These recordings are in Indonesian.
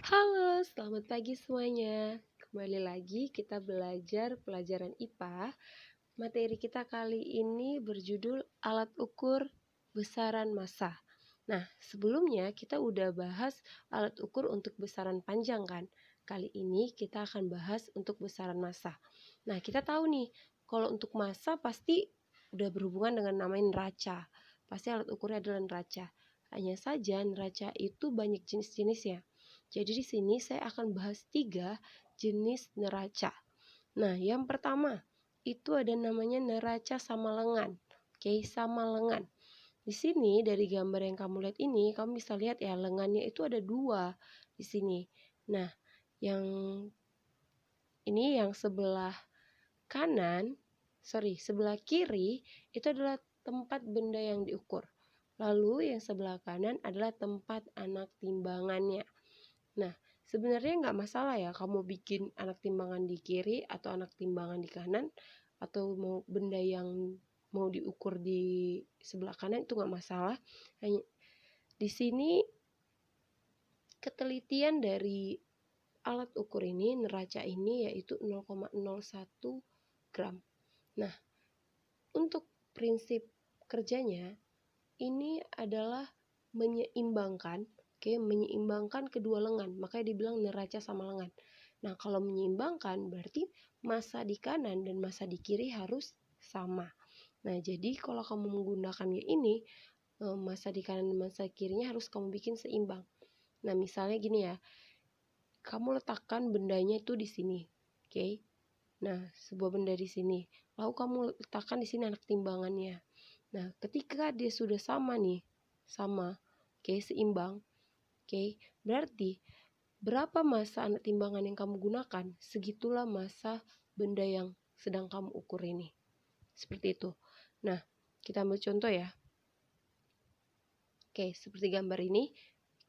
Halo, selamat pagi semuanya. Kembali lagi kita belajar pelajaran IPA. Materi kita kali ini berjudul alat ukur besaran massa. Nah, sebelumnya kita udah bahas alat ukur untuk besaran panjang kan? Kali ini kita akan bahas untuk besaran massa. Nah, kita tahu nih, kalau untuk massa pasti udah berhubungan dengan namanya neraca. Pasti alat ukurnya adalah neraca. Hanya saja neraca itu banyak jenis-jenisnya. Jadi di sini saya akan bahas 3 jenis neraca. Nah, yang pertama itu ada namanya neraca sama lengan. Oke, sama lengan. Di sini dari gambar yang kamu lihat ini, kamu bisa lihat ya lengannya itu ada 2 di sini. Nah, yang ini yang sebelah sebelah kiri itu adalah tempat benda yang diukur. Lalu yang sebelah kanan adalah tempat anak timbangannya. Nah, sebenarnya nggak masalah ya kamu bikin anak timbangan di kiri atau anak timbangan di kanan, atau mau benda yang mau diukur di sebelah kanan itu nggak masalah. Hanya di sini ketelitian dari alat ukur ini, neraca ini yaitu 0,01 gram. Nah, untuk prinsip kerjanya ini adalah menyeimbangkan kedua lengan, makanya dibilang neraca sama lengan. Nah, kalau menyeimbangkan berarti massa di kanan dan massa di kiri harus sama. Nah, jadi kalau kamu menggunakannya ini, massa di kanan dan massa kirinya harus kamu bikin seimbang. Nah, misalnya gini ya, kamu letakkan bendanya itu di sini, oke? Nah, sebuah benda di sini, lalu kamu letakkan di sini anak timbangannya. Nah, ketika dia sudah sama nih, seimbang, berarti berapa massa anak timbangan yang kamu gunakan, segitulah massa benda yang sedang kamu ukur ini. Seperti itu. Nah, kita ambil contoh ya. Seperti gambar ini.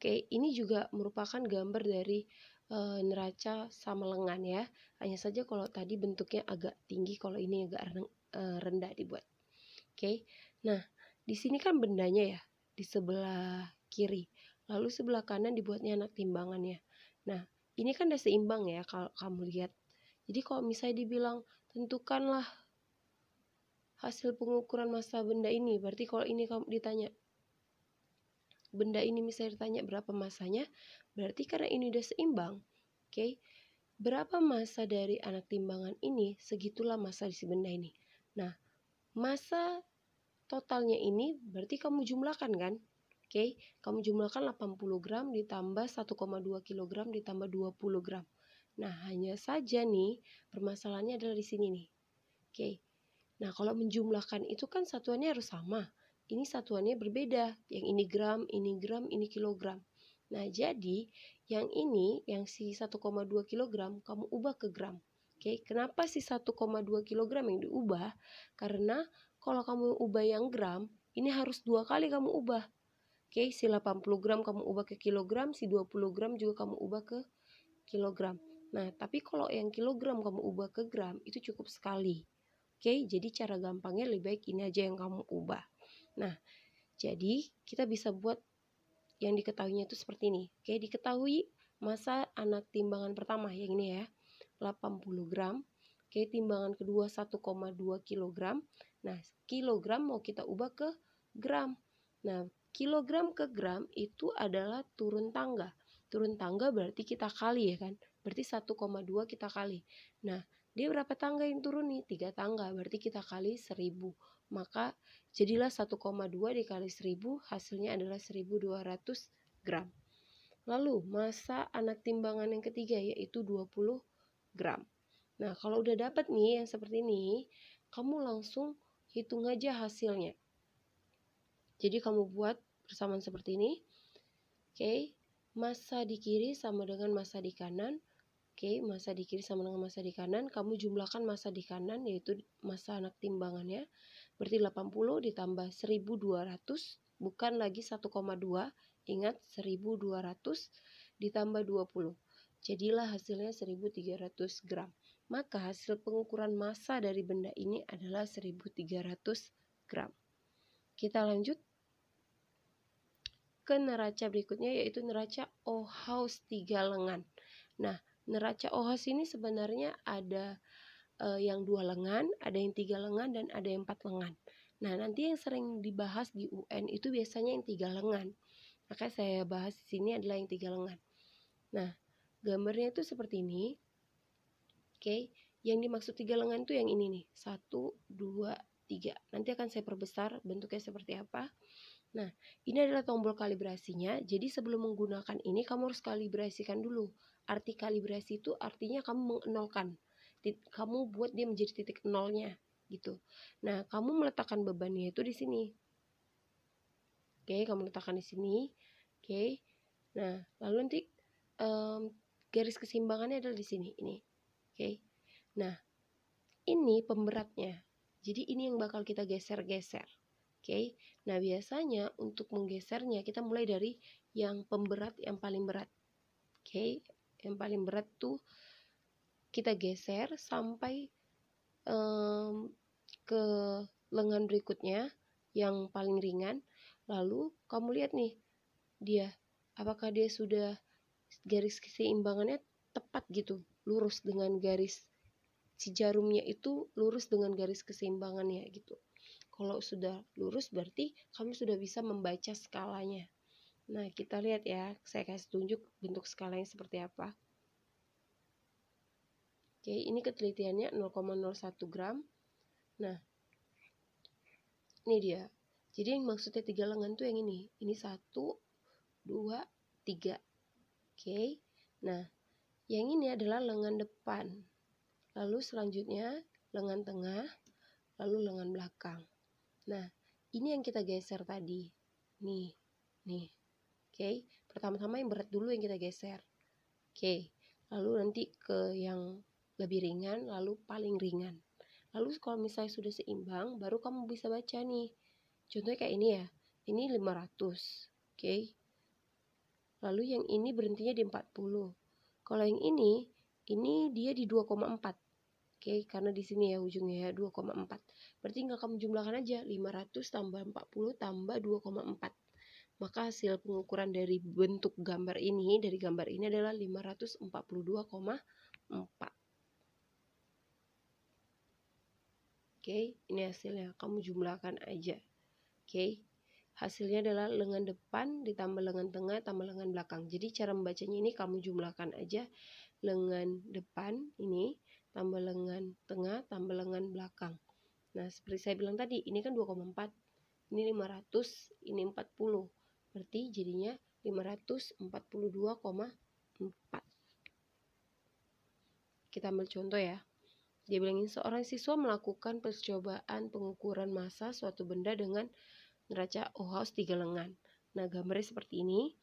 Ini juga merupakan gambar dari neraca sama lengan ya. Hanya saja kalau tadi bentuknya agak tinggi, kalau ini agak rendah dibuat. Nah, di sini kan bendanya ya, di sebelah kiri. Lalu sebelah kanan dibuatnya anak timbangannya. Nah, ini kan udah seimbang ya kalau kamu lihat. Jadi kalau misalnya dibilang tentukanlah hasil pengukuran massa benda ini, berarti kalau ini kamu ditanya benda ini misalnya ditanya berapa massanya, berarti karena ini udah seimbang, berapa massa dari anak timbangan ini, segitulah massa di si benda ini. Nah, massa totalnya ini berarti kamu jumlahkan kan? Kamu jumlahkan 80 gram ditambah 1,2 kg ditambah 20 gram. Nah, hanya saja nih permasalahannya adalah di sini nih. Nah, kalau menjumlahkan itu kan satuannya harus sama. Ini satuannya berbeda. Yang ini gram, ini kilogram. Nah, jadi yang ini, yang si 1,2 kg kamu ubah ke gram. Kenapa si 1,2 kg yang diubah? Karena kalau kamu ubah yang gram, ini harus 2 kali kamu ubah. Si 80 gram kamu ubah ke kilogram, si 20 gram juga kamu ubah ke kilogram. Nah, tapi kalau yang kilogram kamu ubah ke gram, itu cukup sekali. Jadi cara gampangnya lebih baik ini aja yang kamu ubah. Nah, jadi kita bisa buat yang diketahuinya itu seperti ini. Diketahui massa anak timbangan pertama yang ini ya, 80 gram. Timbangan kedua 1,2 kg. Nah, kilogram mau kita ubah ke gram. Nah, kilogram ke gram itu adalah turun tangga. Turun tangga berarti kita kali ya kan. Berarti 1,2 kita kali. Nah, dia berapa tangga yang turun nih? 3 tangga. Berarti kita kali 1000. Maka jadilah 1,2 dikali 1000, hasilnya adalah 1200 gram. Lalu massa anak timbangan yang ketiga yaitu 20 gram. Nah, kalau udah dapat nih yang seperti ini, kamu langsung hitung aja hasilnya. Jadi kamu buat persamaan seperti ini. Massa di kiri sama dengan massa di kanan. Massa di kiri sama dengan massa di kanan. Kamu jumlahkan massa di kanan yaitu massa anak timbangannya. Berarti 80 ditambah 1200, bukan lagi 1,2. Ingat 1200 ditambah 20. Jadilah hasilnya 1300 gram. Maka hasil pengukuran massa dari benda ini adalah 1300 gram. Kita lanjut ke neraca berikutnya, yaitu neraca Ohaus 3 lengan. Nah, neraca Ohaus ini sebenarnya ada yang 2 lengan, ada yang 3 lengan, dan ada yang 4 lengan. Nah, nanti yang sering dibahas di UN itu biasanya yang 3 lengan. Maka saya bahas di sini adalah yang 3 lengan. Nah, gambarnya itu seperti ini. Oke, yang dimaksud 3 lengan itu yang ini nih. 1, 2, 3. Nanti akan saya perbesar bentuknya seperti apa. Nah, ini adalah tombol kalibrasinya. Jadi sebelum menggunakan ini kamu harus kalibrasikan dulu. Arti kalibrasi itu artinya kamu mengenolkan. Kamu buat dia menjadi titik nolnya gitu. Nah, kamu meletakkan bebannya itu di sini. Oke, kamu letakkan di sini. Oke. Nah, lalu nanti garis keseimbangannya adalah di sini ini. Oke. Nah, ini pemberatnya. Jadi ini yang bakal kita geser-geser. Oke. Nah, biasanya untuk menggesernya kita mulai dari yang pemberat yang paling berat. Oke. Yang paling berat tuh kita geser sampai ke lengan berikutnya yang paling ringan. Lalu kamu lihat nih, apakah dia sudah garis keseimbangannya tepat gitu, lurus dengan garis si jarumnya itu lurus dengan garis keseimbangannya gitu. Kalau sudah lurus berarti kamu sudah bisa membaca skalanya. Nah, kita lihat ya, saya kasih tunjuk bentuk skalanya seperti apa. Oke, ini ketelitiannya 0,01 gram. Nah, ini dia. Jadi yang maksudnya 3 lengan tuh yang ini. Ini 1, 2, 3. Oke. Nah, yang ini adalah lengan depan. Lalu selanjutnya lengan tengah, lalu lengan belakang. Nah, ini yang kita geser tadi. Nih. Oke. Pertama-tama yang berat dulu yang kita geser. Oke. Lalu nanti ke yang lebih ringan, lalu paling ringan. Lalu kalau misalnya sudah seimbang, baru kamu bisa baca nih. Contohnya kayak ini ya. Ini 500. Oke. Lalu yang ini berhentinya di 40. Kalau yang ini dia di 2,4. Oke, karena di sini ya ujungnya ya 2,4. Berarti tinggal kamu jumlahkan aja 500 tambah 40 tambah 2,4. Maka hasil pengukuran dari bentuk gambar ini, adalah 542,4. Oke, ini hasilnya. Kamu jumlahkan aja. Oke, hasilnya adalah lengan depan ditambah lengan tengah tambah lengan belakang. Jadi cara membacanya ini kamu jumlahkan aja lengan depan ini tambah lengan tengah tambah lengan belakang. Nah, seperti saya bilang tadi, ini kan 2,4, ini 500, ini 40. Berarti jadinya 542,4. Kita ambil contoh ya. Dia bilangin seorang siswa melakukan percobaan pengukuran massa suatu benda dengan neraca Ohaus 3 lengan. Nah, gambarnya seperti ini.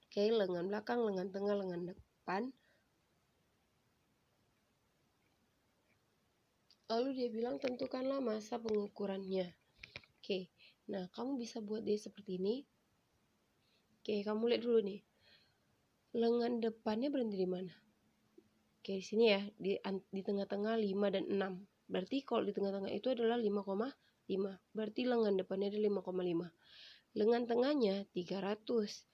Oke, lengan belakang, lengan tengah, lengan depan. Lalu dia bilang tentukanlah massa pengukurannya. Oke, nah kamu bisa buat dia seperti ini. Oke, kamu lihat dulu nih. Lengan depannya berhenti di mana? Oke, di sini ya, di tengah-tengah 5 dan 6. Berarti kalau di tengah-tengah itu adalah 5,5. Berarti lengan depannya adalah 5,5. Lengan tengahnya 300.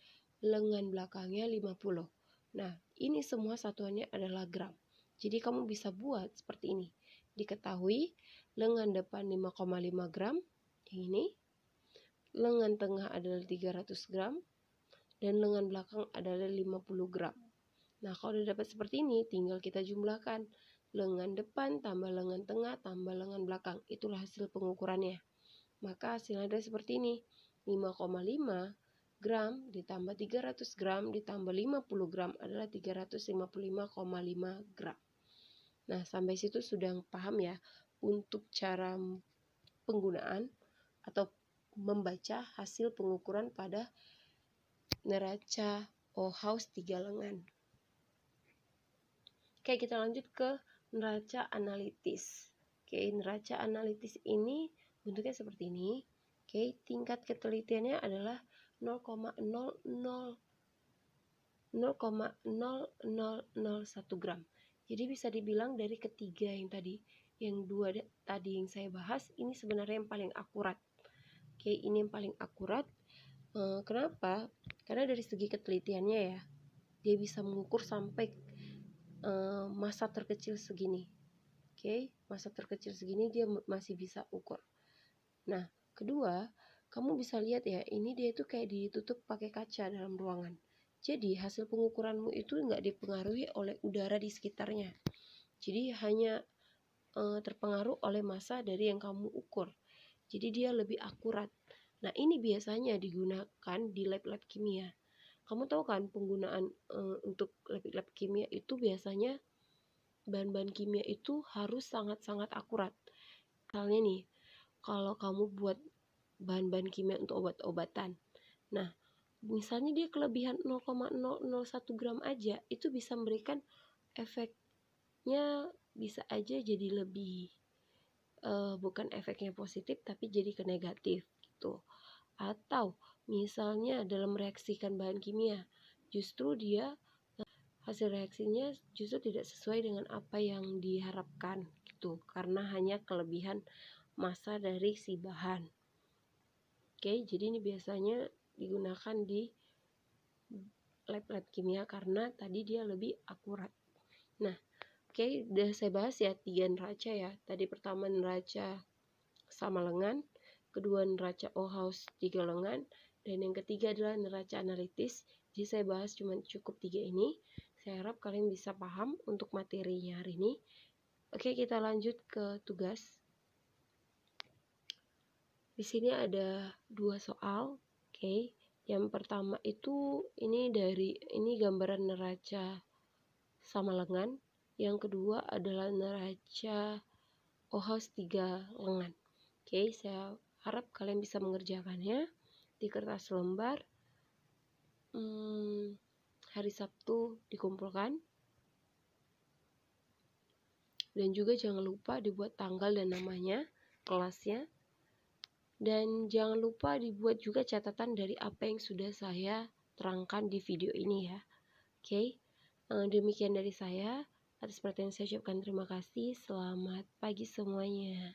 Lengan belakangnya 50. Nah, ini semua satuannya adalah gram. Jadi kamu bisa buat seperti ini. Diketahui lengan depan 5,5 gram, yang ini. Lengan tengah adalah 300 gram. Dan lengan belakang adalah 50 gram. Nah, kalau udah dapat seperti ini, tinggal kita jumlahkan. Lengan depan tambah lengan tengah tambah lengan belakang. Itulah hasil pengukurannya. Maka hasilnya adalah seperti ini. 5,5 gram ditambah 300 gram ditambah 50 gram adalah 355,5 gram. Nah, sampai situ sudah paham ya untuk cara penggunaan atau membaca hasil pengukuran pada neraca Ohaus 3 lengan. Oke, kita lanjut ke neraca analitis. Oke, neraca analitis ini bentuknya seperti ini. Oke, tingkat ketelitiannya adalah 0,0001 gram. Jadi bisa dibilang dari ketiga yang tadi, yang dua tadi yang saya bahas, ini sebenarnya yang paling akurat. Oke, ini yang paling akurat. Kenapa? Karena dari segi ketelitiannya ya, dia bisa mengukur sampai massa terkecil segini. Oke, massa terkecil segini dia masih bisa ukur. Nah, kedua, kamu bisa lihat ya, ini dia tuh kayak ditutup pakai kaca dalam ruangan. Jadi hasil pengukuranmu itu nggak dipengaruhi oleh udara di sekitarnya. Jadi hanya terpengaruh oleh massa dari yang kamu ukur. Jadi dia lebih akurat. Nah, ini biasanya digunakan di lab-lab kimia. Kamu tahu kan penggunaan untuk lab-lab kimia itu biasanya bahan-bahan kimia itu harus sangat-sangat akurat. Misalnya nih, kalau kamu buat bahan-bahan kimia untuk obat-obatan. Nah, misalnya dia kelebihan 0,001 gram aja, itu bisa memberikan efeknya bisa aja jadi lebih bukan efeknya positif tapi jadi ke negatif gitu. Atau misalnya dalam mereaksikan bahan kimia, justru dia hasil reaksinya justru tidak sesuai dengan apa yang diharapkan gitu, karena hanya kelebihan massa dari si bahan. Oke, jadi ini biasanya digunakan di lab-lab kimia karena tadi dia lebih akurat. Nah, oke, udah saya bahas ya 3 neraca ya. Tadi pertama neraca sama lengan, kedua neraca Ohaus 3 lengan, dan yang ketiga adalah neraca analitis. Jadi saya bahas cuma cukup 3 ini. Saya harap kalian bisa paham untuk materinya hari ini. Oke, kita lanjut ke tugas. Di sini ada 2 soal. Oke, yang pertama itu ini gambaran neraca sama lengan. Yang kedua adalah neraca Ohaus 3 lengan. Oke, saya harap kalian bisa mengerjakannya di kertas lembar. Hari Sabtu dikumpulkan. Dan juga jangan lupa dibuat tanggal dan namanya, kelasnya. Dan jangan lupa dibuat juga catatan dari apa yang sudah saya terangkan di video ini ya. Oke, demikian dari saya. Atas perhatian saya ucapkan terima kasih. Selamat pagi semuanya.